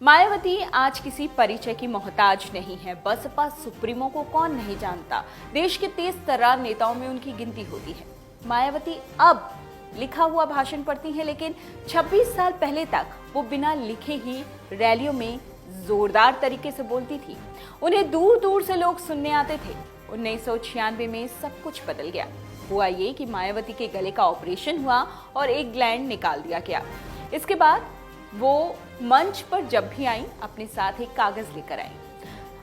मायावती आज किसी परिचय की मोहताज नहीं है। बसपा सुप्रीमो को कौन नहीं जानता। देश के तेज तर्रार नेताओं में उनकी गिनती होती है। मायावती अब लिखा हुआ भाषण पढ़ती हैं, लेकिन 26 साल पहले तक वो बिना लिखे ही रैलियों में जोरदार तरीके से बोलती थी। उन्हें दूर दूर से लोग सुनने आते थे। 1996 में सब कुछ बदल गया। हुआ ये कि मायावती के गले का ऑपरेशन हुआ और एक ग्लैंड निकाल दिया गया। इसके बाद वो मंच पर जब भी आई अपने साथ एक कागज लेकर आई।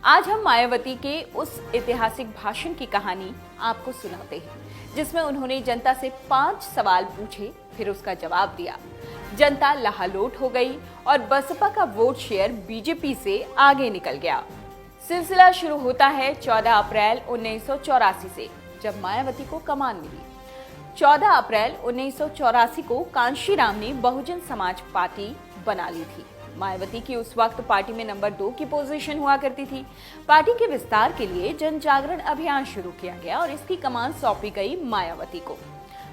आज हम मायावती के उस ऐतिहासिक भाषण की कहानी आपको सुनाते हैं, जिसमें उन्होंने जनता से 5 सवाल पूछे, फिर उसका जवाब दिया। जनता लहालोट हो गई और बसपा का वोट शेयर बीजेपी से आगे निकल गया। सिलसिला शुरू होता है 14 अप्रैल 1984 से, जब मायावती को कमान मिली। 14 अप्रैल 1984 को कांशीराम ने बहुजन समाज पार्टी बना ली थी। मायावती की उस वक्त पार्टी में नंबर 2 की पोजीशन हुआ करती थी। पार्टी के विस्तार के लिए जन जागरण अभियान शुरू किया गया और इसकी कमान सौंपी गई मायावती को।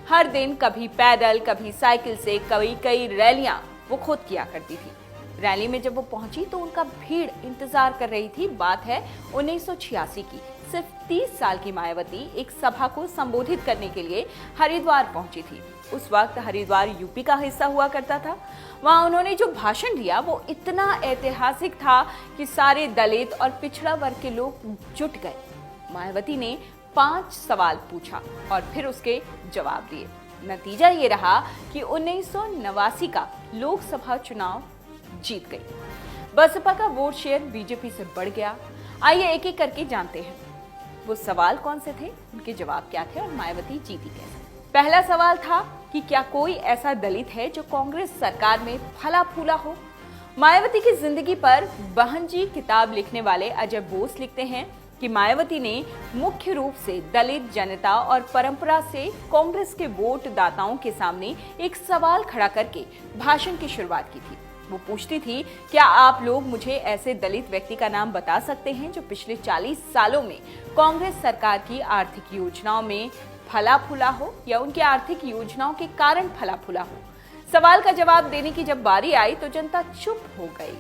हर दिन कभी पैदल, कभी साइकिल से, कई रैलियां वो खुद किया करती थी। रैली में जब वो पहुंची तो उनका भीड़ इंतजार कर रही थी। बात है 1986 की। सिर्फ 30 साल की मायावती एक सभा को संबोधित करने के लिए हरिद्वार पहुंची थी। उस वक्त हरिद्वार यूपी का हिस्सा हुआ करता था। वहां उन्होंने जो भाषण दिया वो इतना ऐतिहासिक था कि सारे दलित और पिछड़ा वर्ग के लोग जुट गए। मायावती ने 5 सवाल पूछा और फिर उसके जवाब दिए। नतीजा ये रहा कि 1989 का लोकसभा चुनाव जीत गई। बसपा का वोट शेयर बीजेपी से बढ़ गया। आइए एक एक करके जानते हैं वो सवाल कौन से थे, उनके जवाब क्या थे और मायावती जीती कैसे। पहला सवाल था कि क्या कोई ऐसा दलित है जो कांग्रेस सरकार में फला फूला हो। मायावती की जिंदगी पर बहनजी किताब लिखने वाले अजय बोस लिखते हैं कि मायावती ने मुख्य रूप से दलित जनता और परंपरा से कांग्रेस के वोट दाताओं के सामने एक सवाल खड़ा करके भाषण की शुरुआत की थी। वो पूछती थी, क्या आप लोग मुझे ऐसे दलित व्यक्ति का नाम बता सकते हैं जो पिछले 40 सालों में कांग्रेस सरकार की आर्थिक योजनाओं में फला फूला हो या उनकी आर्थिक योजनाओं के कारण फला फूला हो। सवाल का जवाब देने की जब बारी आई तो जनता चुप हो गई।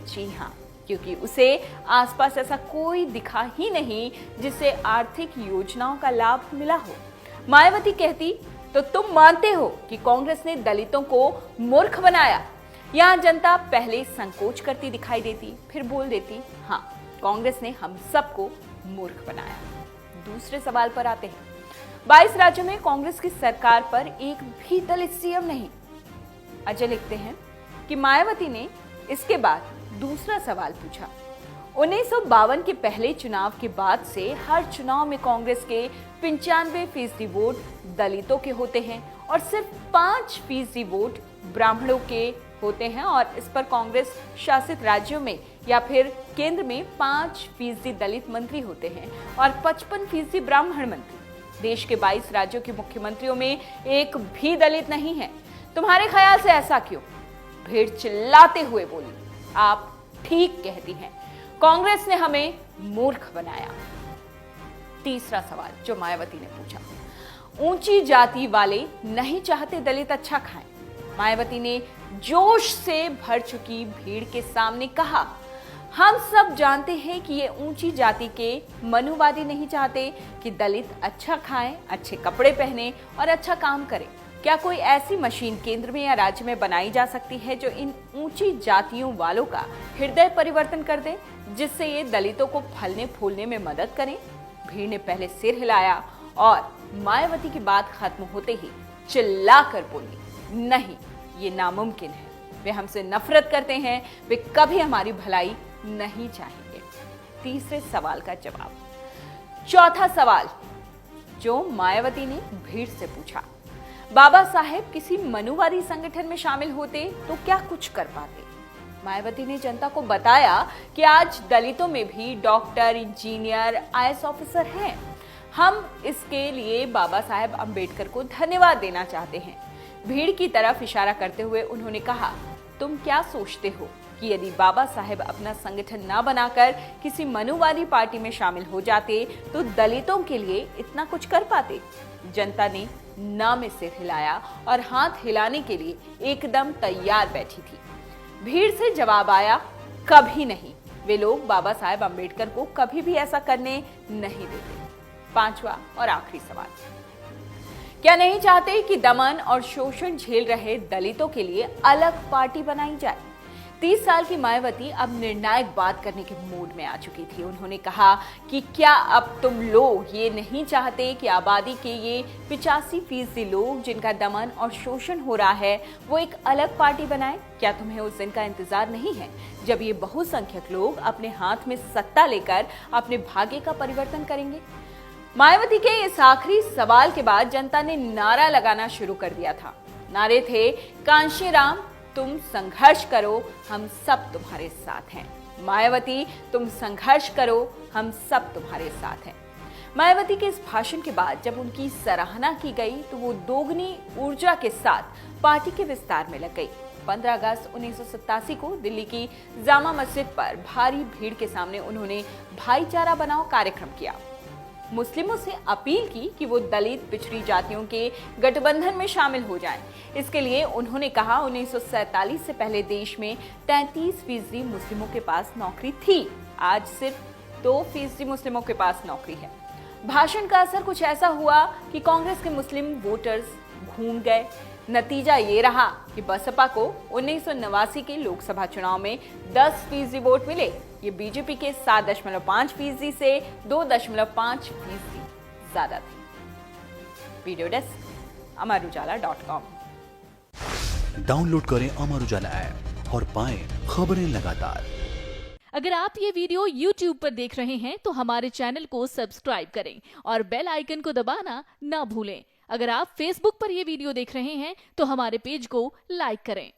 जी हाँ, क्योंकि उसे आसपास ऐसा कोई दिखा ही नहीं जिससे आर्थिक योजनाओं का लाभ मिला हो। मायावती कहती, तो तुम मानते हो कि कांग्रेस ने दलितों को मूर्ख बनाया। यहाँ जनता पहले संकोच करती दिखाई देती, फिर बोल देती, हाँ, कांग्रेस ने हम सबको मूर्ख बनाया। दूसरे सवाल पर आते हैं। 22 राज्यों में कांग्रेस की सरकार पर एक भी दलित सीएम नहीं। अजय लिखते हैं कि मायावती ने इसके बाद दूसरा सवाल पूछा। 1952 के पहले चुनाव के बाद से हर चुनाव में कांग्रेस के 95% वोट दलितों के होते हैं और सिर्फ 5% वोट ब्राह्मणों के होते हैं और इस पर कांग्रेस शासित राज्यों में या फिर केंद्र में 5% दलित मंत्री होते हैं और 55% ब्राह्मण मंत्री। देश के 22 राज्यों के मुख्यमंत्रियों में एक भी दलित नहीं है। तुम्हारे ख्याल से ऐसा क्यों? भीड़ चिल्लाते हुए बोली, आप ठीक कहती हैं, कांग्रेस ने हमें मूर्ख बनाया। तीसरा सवाल जो मायावती ने पूछा, ऊंची जाति वाले नहीं चाहते दलित अच्छा खाएं। मायावती ने जोश से भर चुकी भीड़ के सामने कहा, हम सब जानते हैं कि ये ऊंची जाति के मनुवादी नहीं चाहते कि दलित अच्छा खाएं, अच्छे कपड़े पहने और अच्छा काम करें। क्या कोई ऐसी मशीन केंद्र में या राज्य में बनाई जा सकती है जो इन ऊंची जातियों वालों का हृदय परिवर्तन कर दे, जिससे ये दलितों को फलने फूलने में मदद करें? भीड़ ने पहले सिर हिलाया और मायावती की बात खत्म होते ही चिल्लाकर बोली, नहीं, ये नामुमकिन है। वे हमसे नफरत करते हैं, वे कभी हमारी भलाई नहीं चाहेंगे। तीसरे सवाल का जवाब। चौथा सवाल जो मायावती ने भीड़ से पूछा, बाबा साहेब किसी मनुवादी संगठन में शामिल होते तो क्या कुछ कर पाते? मायावती ने जनता को बताया कि आज दलितों में भी डॉक्टर, इंजीनियर, आईएएस ऑफिसर हैं। हम इसके लिए बाबा साहेब अंबेडकर को धन्यवाद देना चाहते हैं। भीड़ की तरफ इशारा करते हुए उन्होंने कहा, तुम क्या सोचते हो कि यदि बाबा साहेब अपना संगठन ना बनाकर किसी मनुवादी पार्टी में शामिल हो जाते तो दलितों के लिए इतना कुछ कर पाते? जनता ने ना में सिर हिलाया और हाथ हिलाने के लिए एकदम तैयार बैठी थी। भीड़ से जवाब आया, कभी नहीं। वे लोग बाबा साहेब अम्बेडकर को कभी भी ऐसा करने नहीं देते। पांचवा और आखिरी सवाल, क्या नहीं चाहते कि दमन और शोषण झेल रहे दलितों के लिए अलग पार्टी बनाई जाए? 30 साल की मायावती अब निर्णायक बात करने के मूड में आ चुकी थी। उन्होंने कहा कि क्या अब तुम लोग ये नहीं चाहते कि आबादी के ये 85% लोग जिनका दमन और शोषण हो रहा है वो एक अलग पार्टी बनाए? क्या तुम्हें उस दिन का इंतजार नहीं है जब ये बहुसंख्यक लोग अपने हाथ में सत्ता लेकर अपने भाग्य का परिवर्तन करेंगे? मायावती के इस आखिरी सवाल के बाद जनता ने नारा लगाना शुरू कर दिया था। नारे थे, कांशीराम तुम संघर्ष करो, हम सब तुम्हारे साथ हैं। मायावती तुम संघर्ष करो, हम सब तुम्हारे साथ हैं। मायावती के इस भाषण के बाद जब उनकी सराहना की गई तो वो दोगुनी ऊर्जा के साथ पार्टी के विस्तार में लग गई। 15 अगस्त 1987 को दिल्ली की जामा मस्जिद पर भारी भीड़ के सामने उन्होंने भाईचारा बनाओ कार्यक्रम किया। मुस्लिमों से अपील की कि वो दलित पिछड़ी जातियों के गठबंधन में शामिल हो जाएं। इसके लिए उन्होंने कहा 1947 से पहले देश में 33% मुस्लिमों के पास नौकरी थी, आज सिर्फ 2% मुस्लिमों के पास नौकरी है। भाषण का असर कुछ ऐसा हुआ कि कांग्रेस के मुस्लिम वोटर्स घूम गए। नतीजा ये रहा कि बसपा को 1989 के लोकसभा चुनाव में 10% वोट मिले। ये बीजेपी के 7.5% से 2.5% ज्यादा थे। Video desk अमरुजाला.com। डाउनलोड करें अमर उजाला ऐप और पाएं खबरें लगातार। अगर आप ये वीडियो YouTube पर देख रहे हैं तो हमारे चैनल को सब्सक्राइब करें और बेल आइकन को दबाना ना भूलें। अगर आप Facebook पर यह वीडियो देख रहे हैं तो हमारे पेज को लाइक करें।